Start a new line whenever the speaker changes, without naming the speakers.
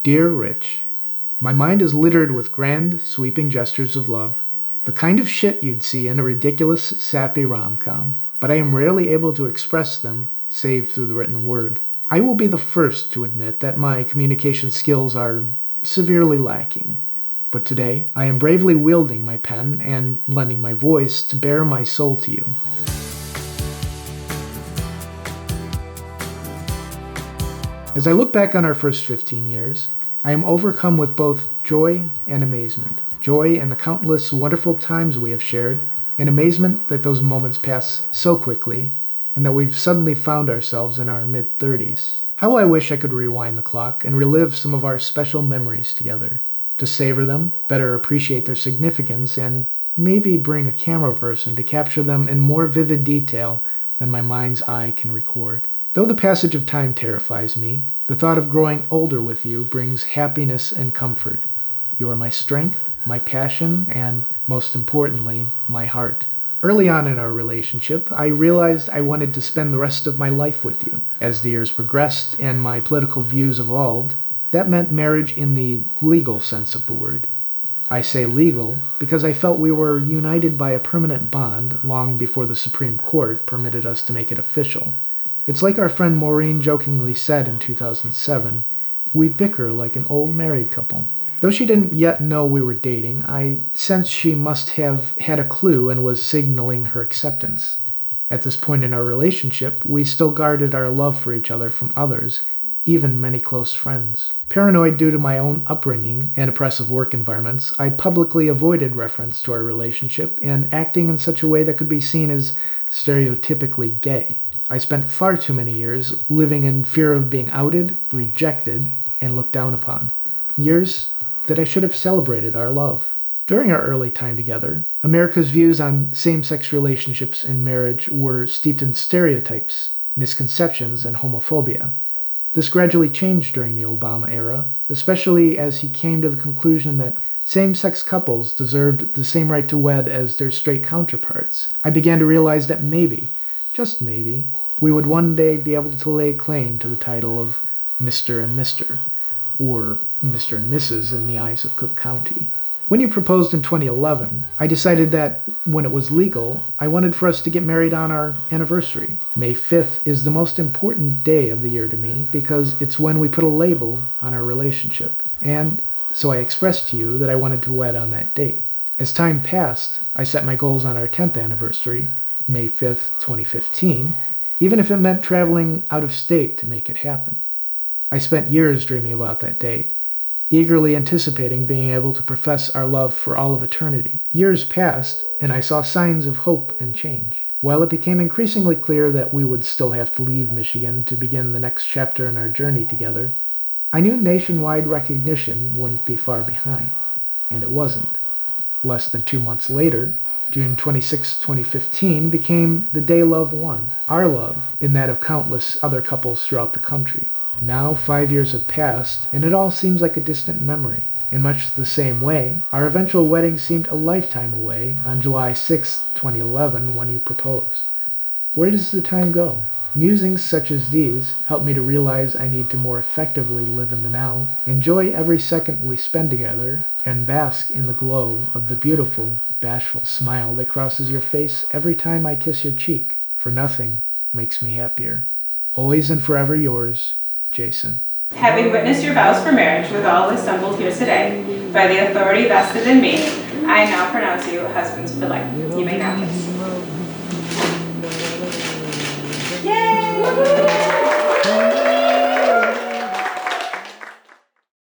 Dear Rich, my mind is littered with grand, sweeping gestures of love. The kind of shit you'd see in a ridiculous, sappy rom-com. But I am rarely able to express them, save through the written word. I will be the first to admit that my communication skills are severely lacking. But today, I am bravely wielding my pen and lending my voice to bare my soul to you. As I look back on our first 15 years, I am overcome with both joy and amazement. Joy in the countless wonderful times we have shared, and amazement that those moments pass so quickly, and that we've suddenly found ourselves in our mid-30s. How I wish I could rewind the clock and relive some of our special memories together, to savor them, better appreciate their significance, and maybe bring a camera person to capture them in more vivid detail than my mind's eye can record. Though the passage of time terrifies me, the thought of growing older with you brings happiness and comfort. You are my strength, my passion, and, most importantly, my heart. Early on in our relationship, I realized I wanted to spend the rest of my life with you. As the years progressed and my political views evolved, that meant marriage in the legal sense of the word. I say legal because I felt we were united by a permanent bond long before the Supreme Court permitted us to make it official. It's like our friend Maureen jokingly said in 2007, we bicker like an old married couple. Though she didn't yet know we were dating, I sensed she must have had a clue and was signaling her acceptance. At this point in our relationship, we still guarded our love for each other from others, even many close friends. Paranoid due to my own upbringing and oppressive work environments, I publicly avoided reference to our relationship and acting in such a way that could be seen as stereotypically gay. I spent far too many years living in fear of being outed, rejected, and looked down upon. Years that I should have celebrated our love. During our early time together, America's views on same-sex relationships and marriage were steeped in stereotypes, misconceptions, and homophobia. This gradually changed during the Obama era, especially as he came to the conclusion that same-sex couples deserved the same right to wed as their straight counterparts. I began to realize that maybe, just maybe, we would one day be able to lay claim to the title of Mr. and Mr., or Mr. and Mrs. in the eyes of Cook County. When you proposed in 2011, I decided that when it was legal, I wanted for us to get married on our anniversary. May 5th is the most important day of the year to me because it's when we put a label on our relationship. And so I expressed to you that I wanted to wed on that date. As time passed, I set my goals on our 10th anniversary, May 5th, 2015, even if it meant traveling out of state to make it happen. I spent years dreaming about that date, eagerly anticipating being able to profess our love for all of eternity. Years passed, and I saw signs of hope and change. While it became increasingly clear that we would still have to leave Michigan to begin the next chapter in our journey together, I knew nationwide recognition wouldn't be far behind, and it wasn't. Less than 2 months later, June 26, 2015, became the day love won, our love, in that of countless other couples throughout the country. Now 5 years have passed, and it all seems like a distant memory. In much the same way, our eventual wedding seemed a lifetime away on July 6, 2011, when you proposed. Where does the time go? Musings such as these help me to realize I need to more effectively live in the now, enjoy every second we spend together, and bask in the glow of the beautiful, bashful smile that crosses your face every time I kiss your cheek, for nothing makes me happier. Always and forever yours, Jason.
Having witnessed your vows for marriage with all assembled here today, by the authority vested in me, I now pronounce you husbands for life. You may now kiss.